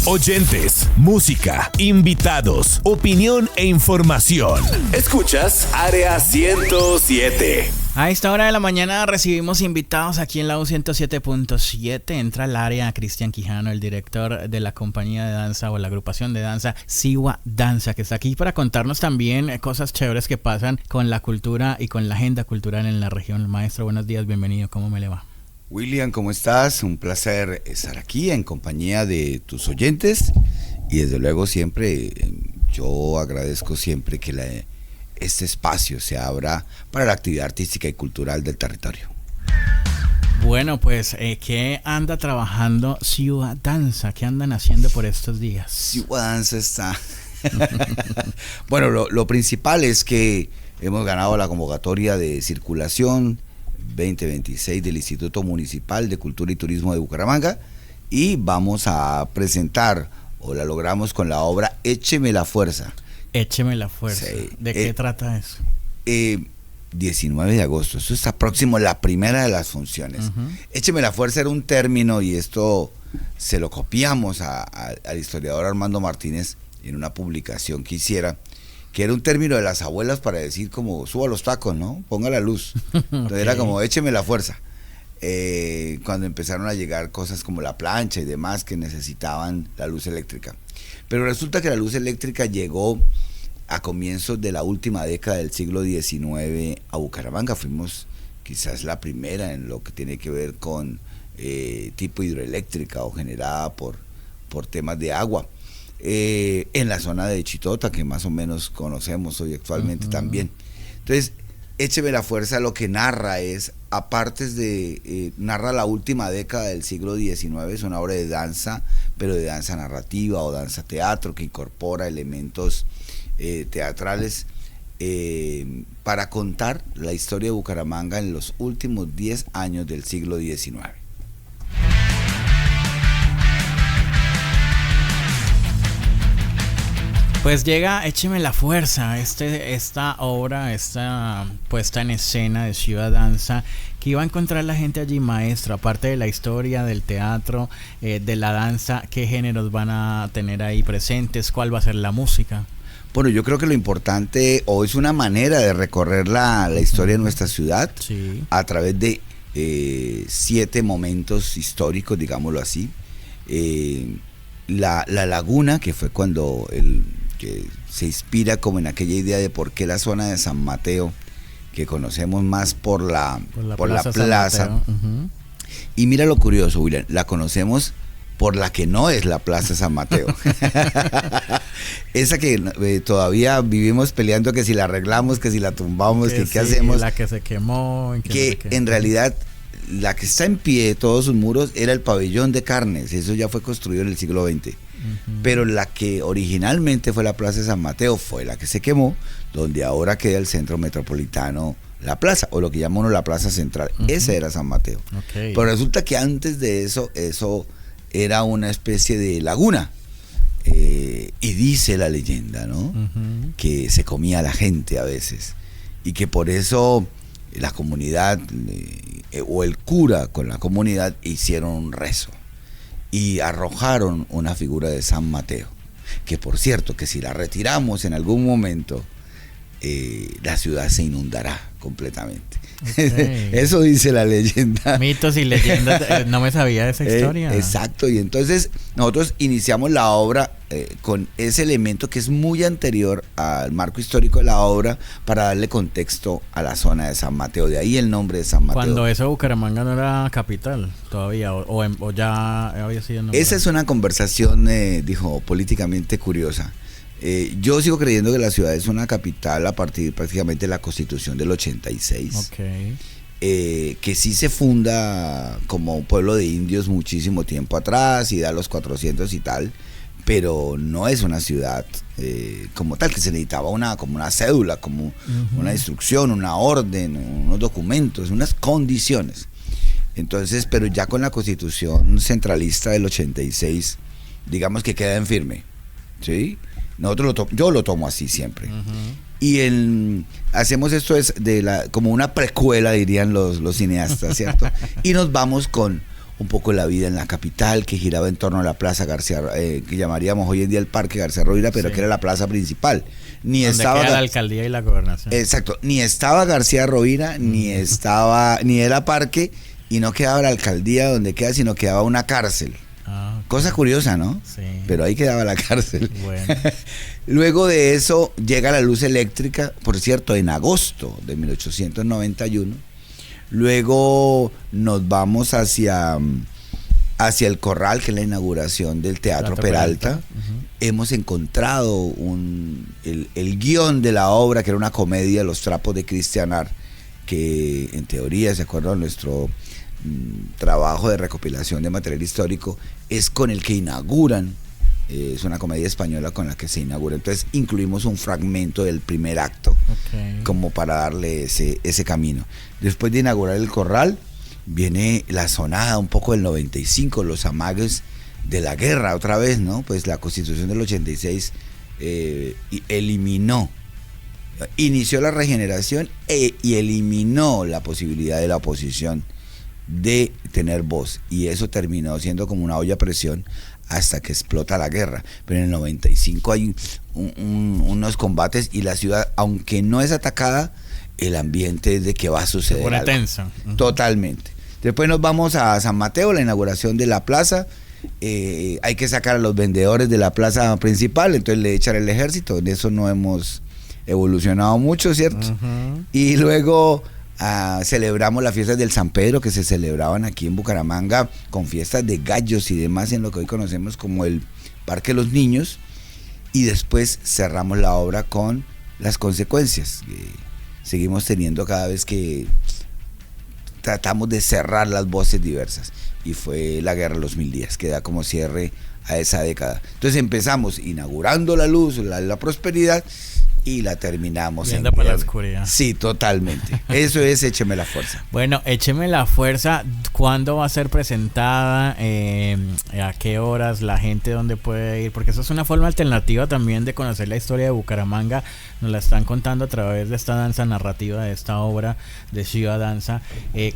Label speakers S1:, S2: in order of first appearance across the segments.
S1: Oyentes, música, invitados, opinión e información. Escuchas Área 107.
S2: A esta hora de la mañana recibimos invitados aquí en la U107.7. Entra al área Cristian Quijano, el director de la compañía de danza o la agrupación de danza Siwa Danza, que está aquí para contarnos también cosas chéveres que pasan con la cultura y con la agenda cultural en la región. Maestro, buenos días, bienvenido, ¿cómo me le va?
S3: William, ¿cómo estás? Un placer estar aquí en compañía de tus oyentes y desde luego siempre, yo agradezco siempre que este espacio se abra para la actividad artística y cultural del territorio.
S2: Bueno, pues, ¿qué anda trabajando Siwa Danza? ¿Qué andan haciendo por estos días?
S3: Siwa Danza está... Bueno, lo principal es que hemos ganado la convocatoria de circulación 2026 del Instituto Municipal de Cultura y Turismo de Bucaramanga y vamos a presentar, o la logramos con la obra Écheme la Fuerza.
S2: Écheme la Fuerza. Sí. ¿De qué trata eso?
S3: 19 de agosto, eso está próximo, la primera de las funciones. Écheme la Fuerza era un término y esto se lo copiamos al historiador Armando Martínez en una publicación que hiciera, que era un término de las abuelas para decir como suba los tacos, ¿no? Ponga la luz. Entonces era como écheme la fuerza. Cuando empezaron a llegar cosas como la plancha y demás que necesitaban la luz eléctrica. Pero resulta que la luz eléctrica llegó a comienzos de la última década del siglo XIX a Bucaramanga. Fuimos quizás la primera en lo que tiene que ver con tipo hidroeléctrica o generada por temas de agua. En la zona de Chitota, que más o menos conocemos hoy actualmente también. Entonces, Écheme la Fuerza lo que narra es, aparte de, narra la última década del siglo XIX, es una obra de danza, pero de danza narrativa o danza teatro, que incorpora elementos teatrales para contar la historia de Bucaramanga en los últimos 10 años del siglo XIX.
S2: Pues llega Écheme la Fuerza, esta obra, esta puesta en escena de Siwa Danza, que iba a encontrar la gente allí, maestro, aparte de la historia, del teatro, de la danza, ¿qué géneros van a tener ahí presentes? ¿Cuál va a ser la música?
S3: Bueno, yo creo que lo importante, o es una manera de recorrer la historia de nuestra ciudad, sí, a través de 7 momentos históricos, digámoslo así. La laguna, que fue cuando que se inspira como en aquella idea de por qué la zona de San Mateo, que conocemos más por la plaza. Y mira lo curioso, William, la conocemos por la que no es la Plaza San Mateo. Esa que todavía vivimos peleando, que si la arreglamos, que si la tumbamos, que sí, qué hacemos.
S2: La que se quemó.
S3: Que en realidad la que está en pie, todos sus muros, era el pabellón de carnes. Eso ya fue construido en el siglo XX. Pero la que originalmente fue la Plaza de San Mateo fue la que se quemó, donde ahora queda el centro metropolitano, la plaza, o lo que llamamos la Plaza Central. Esa era San Mateo. Pero resulta que antes de eso era una especie de laguna. Y dice la leyenda, ¿no? Que se comía a la gente a veces. Y que por eso la comunidad o el cura con la comunidad hicieron un rezo y arrojaron una figura de San Mateo, que por cierto, que si la retiramos en algún momento, la ciudad se inundará completamente. Eso dice la leyenda.
S2: Mitos y leyendas, no me sabía de esa historia.
S3: Exacto, y entonces nosotros iniciamos la obra con ese elemento que es muy anterior al marco histórico de la obra, para darle contexto a la zona de San Mateo, de ahí el nombre de San Mateo.
S2: Cuando eso Bucaramanga no era capital todavía, o ya había sido nombrado.
S3: Esa es una conversación, políticamente curiosa. Yo sigo creyendo que la ciudad es una capital a partir prácticamente de la Constitución del 86. Que sí se funda como un pueblo de indios muchísimo tiempo atrás y da los 400 y tal, pero no es una ciudad como tal, que se necesitaba como una cédula, como una instrucción, una orden, unos documentos, unas condiciones. Entonces, pero ya con la Constitución centralista del 86, digamos que queda en firme, ¿sí? Yo lo tomo así siempre. Y hacemos esto como una precuela, dirían los cineastas, ¿cierto? Y nos vamos con un poco la vida en la capital, que giraba en torno a la Plaza García, que llamaríamos hoy en día el Parque García Rovira, pero que era la plaza principal. Ni
S2: donde
S3: estaba
S2: queda la alcaldía y la gobernación.
S3: Exacto, ni estaba García Rovira, ni era parque, y no quedaba la alcaldía donde queda, sino quedaba una cárcel. Cosa curiosa, ¿no?
S2: Sí.
S3: Pero ahí quedaba la cárcel.
S2: Bueno.
S3: Luego de eso llega la luz eléctrica, por cierto, en agosto de 1891. Luego nos vamos hacia el Corral, que es la inauguración del Teatro Peralta. Uh-huh. Hemos encontrado el guión de la obra, que era una comedia, Los trapos de Cristian Ar, que en teoría, de acuerdo a nuestro trabajo de recopilación de material histórico, es con el que inauguran, es una comedia española con la que se inaugura. Entonces incluimos un fragmento del primer acto, como para darle ese camino. Después de inaugurar el Corral, viene la sonada un poco del 95, los amagues de la guerra otra vez, ¿no? Pues la Constitución del 86 inició la regeneración y eliminó la posibilidad de la oposición de tener voz, y eso terminó siendo como una olla a presión hasta que explota la guerra. Pero en el 95 hay unos combates y la ciudad, aunque no es atacada, el ambiente es de que va a suceder algo.
S2: Tenso.
S3: Uh-huh. Totalmente. Después nos vamos a San Mateo, la inauguración de la plaza. Hay que sacar a los vendedores de la plaza principal, entonces le echan el ejército. En eso no hemos evolucionado mucho, ¿cierto? Uh-huh. Y luego celebramos las fiestas del San Pedro, que se celebraban aquí en Bucaramanga con fiestas de gallos y demás, en lo que hoy conocemos como el Parque de los Niños. Y después cerramos la obra con las consecuencias que seguimos teniendo cada vez que tratamos de cerrar las voces diversas, y fue la Guerra de los 1000 días, que da como cierre a esa década. Entonces empezamos inaugurando la luz, la prosperidad, y la terminamos
S2: viendo por la oscuridad.
S3: Sí, totalmente. Eso es Écheme la Fuerza.
S2: Bueno, Écheme la Fuerza, ¿cuándo va a ser presentada? ¿A qué horas? ¿La gente dónde puede ir? Porque eso es una forma alternativa también de conocer la historia de Bucaramanga. Nos la están contando a través de esta danza narrativa, de esta obra de Ciudad Danza.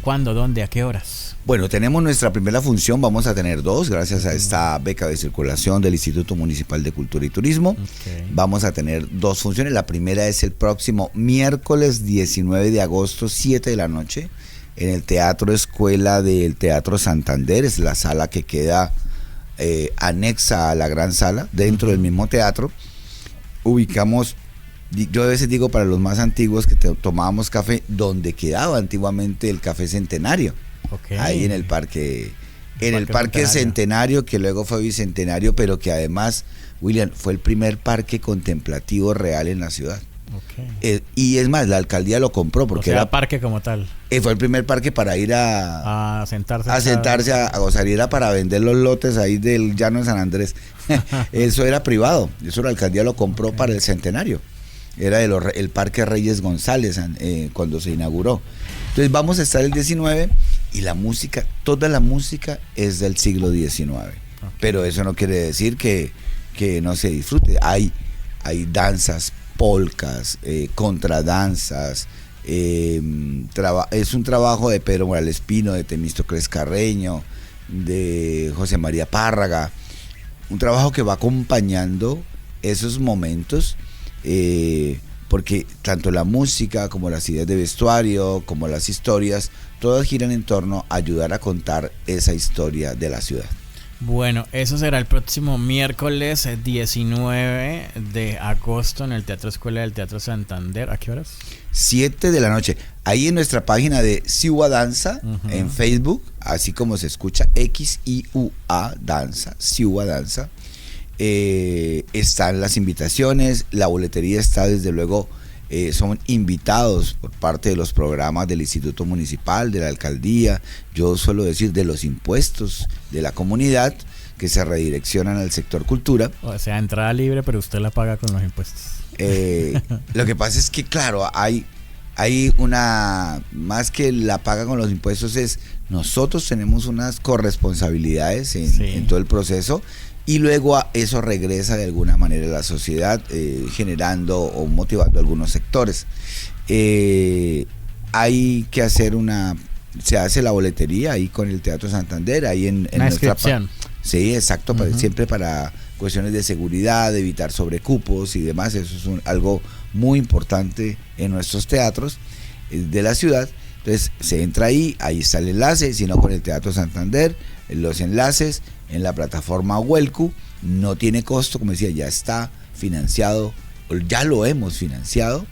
S2: ¿Cuándo? ¿Dónde? ¿A qué horas?
S3: Bueno, tenemos nuestra primera función, vamos a tener 2, gracias a esta beca de circulación del Instituto Municipal de Cultura y Turismo. Vamos a tener 2 funciones. La primera es el próximo miércoles 19 de agosto, 7 de la noche, en el Teatro Escuela del Teatro Santander. Es la sala que queda anexa a la gran sala, dentro del mismo teatro. Ubicamos, yo a veces digo para los más antiguos, que tomábamos café donde quedaba antiguamente el Café Centenario. Ahí en el parque, el parque Centenario, que luego fue Bicentenario, pero que además, William, fue el primer parque contemplativo real en la ciudad. Y es más, la alcaldía lo compró porque era
S2: parque como tal.
S3: Fue el primer parque para ir a sentarse a gozar, y era para vender los lotes ahí del llano de San Andrés. Eso era privado, eso la alcaldía lo compró para el centenario. Era el Parque Reyes González cuando se inauguró. Entonces vamos a estar el 19, y la música, toda la música es del siglo XIX. Pero eso no quiere decir que no se disfrute. Hay danzas, polcas, contradanzas. Es un trabajo de Pedro Morales Pino, de Temístocles Carreño, de José María Párraga. Un trabajo que va acompañando esos momentos, porque tanto la música como las ideas de vestuario, como las historias, todas giran en torno a ayudar a contar esa historia de la ciudad.
S2: Bueno, eso será el próximo miércoles 19 de agosto en el Teatro Escuela del Teatro Santander. ¿A qué horas? 7 de la noche.
S3: Ahí en nuestra página de Ciua Danza, en Facebook, así como se escucha, XIUA Danza, Ciua Danza. Están las invitaciones, la boletería está, desde luego, son invitados por parte de los programas del Instituto Municipal, de la Alcaldía, yo suelo decir de los impuestos de la comunidad, que se redireccionan al sector cultura.
S2: O sea, entrada libre, pero usted la paga con los impuestos.
S3: Lo que pasa es que, claro, hay una, más que la paga con los impuestos, es nosotros tenemos unas corresponsabilidades en todo el proceso, y luego eso regresa de alguna manera a la sociedad, generando o motivando a algunos sectores. Hay que hacer una se hace la boletería ahí con el Teatro Santander, ahí en
S2: una inscripción.
S3: Sí, exacto, siempre para cuestiones de seguridad, de evitar sobrecupos y demás. Eso es algo muy importante en nuestros teatros de la ciudad. Entonces se entra ahí está el enlace, sino con el Teatro Santander, los enlaces en la plataforma Huelcu, no tiene costo, como decía, ya está financiado, ya lo hemos financiado,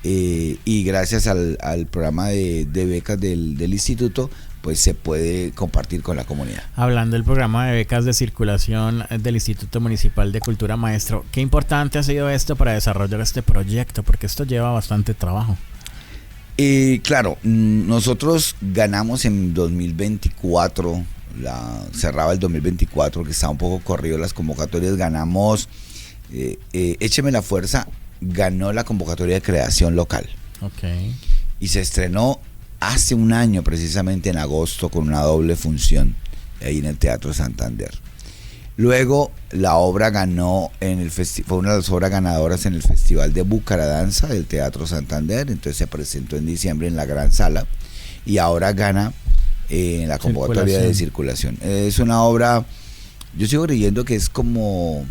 S3: y gracias al programa de becas del instituto, pues se puede compartir con la comunidad.
S2: Hablando del programa de becas de circulación del Instituto Municipal de Cultura, maestro, ¿qué importante ha sido esto para desarrollar este proyecto? Porque esto lleva bastante trabajo.
S3: Claro, nosotros ganamos en 2024, cerraba el 2024, que estaba un poco corrido las convocatorias, ganamos, Écheme la Fuerza ganó la convocatoria de creación local.
S2: Okay.
S3: Y se estrenó hace un año, precisamente en agosto, con una doble función ahí en el Teatro Santander. Luego la obra ganó fue una de las obras ganadoras en el Festival de Bucaradanza del Teatro Santander, entonces se presentó en diciembre en la gran sala y ahora gana en la convocatoria de circulación. Es una obra, yo sigo creyendo que es como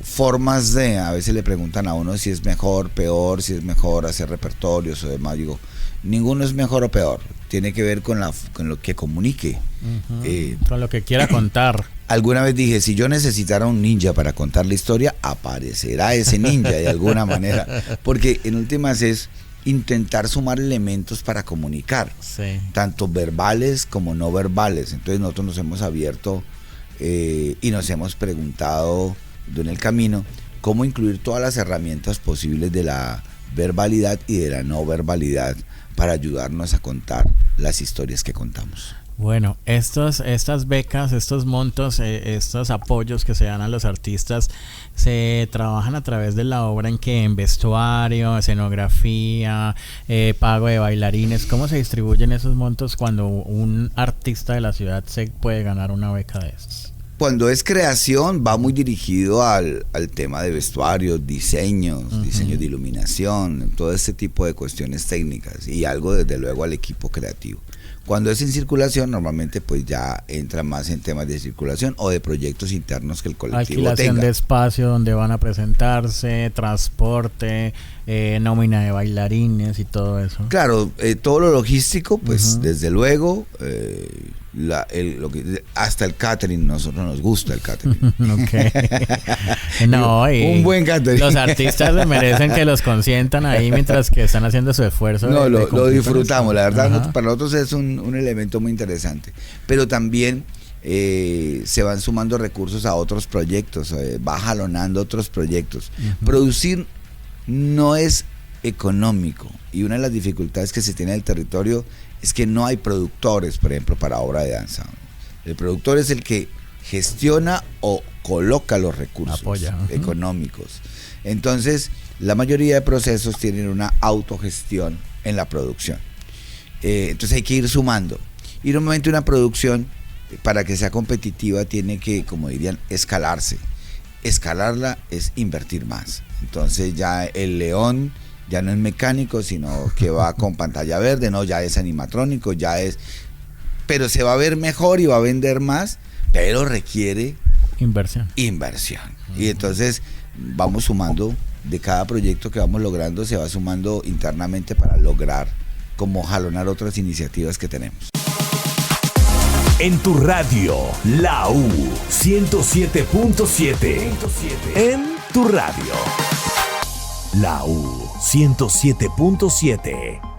S3: formas de, a veces le preguntan a uno si es mejor, peor, si es mejor hacer repertorios o demás. Digo, ninguno es mejor o peor, tiene que ver con lo que comunique.
S2: Con lo que quiera contar.
S3: Alguna vez dije, si yo necesitara un ninja para contar la historia, aparecerá ese ninja de alguna manera, porque en últimas es intentar sumar elementos para comunicar,
S2: sí,
S3: tanto verbales como no verbales. Entonces nosotros nos hemos abierto y nos hemos preguntado en el camino cómo incluir todas las herramientas posibles de la verbalidad y de la no verbalidad para ayudarnos a contar las historias que contamos.
S2: Bueno, estas becas, estos montos, estos apoyos que se dan a los artistas, se trabajan a través de la obra en vestuario, escenografía, pago de bailarines. ¿Cómo se distribuyen esos montos cuando un artista de la ciudad se puede ganar una beca de estos?
S3: Cuando es creación va muy dirigido al tema de vestuarios, diseños, diseños de iluminación, todo ese tipo de cuestiones técnicas y algo desde luego al equipo creativo. Cuando es en circulación, normalmente pues ya entra más en temas de circulación o de proyectos internos que el colectivo
S2: alquilación
S3: tenga.
S2: De espacio donde van a presentarse, transporte, nómina de bailarines y todo eso.
S3: Claro, todo lo logístico, pues desde luego, hasta el catering, nosotros nos gusta el catering.
S2: Okay. No, y
S3: un buen catering.
S2: Los artistas se merecen que los consientan ahí mientras que están haciendo su esfuerzo.
S3: No, lo disfrutamos, la verdad, para nosotros es un elemento muy interesante. Pero también se van sumando recursos a otros proyectos, va jalonando otros proyectos. Producir no es económico y una de las dificultades que se tiene en el territorio es que no hay productores, por ejemplo, para obra de danza. El productor es el que gestiona o coloca los recursos económicos. Entonces, la mayoría de procesos tienen una autogestión en la producción. Entonces hay que ir sumando. Y normalmente una producción, para que sea competitiva, tiene que, como dirían, escalarse. Escalarla es invertir más. Entonces ya el león ya no es mecánico, sino que va con pantalla verde, no, ya es animatrónico, pero se va a ver mejor y va a vender más, pero requiere
S2: inversión.
S3: Y entonces vamos sumando, de cada proyecto que vamos logrando, se va sumando internamente para lograr como jalonar otras iniciativas que tenemos.
S1: En tu radio, la U 107.7. En tu radio, la U 107.7.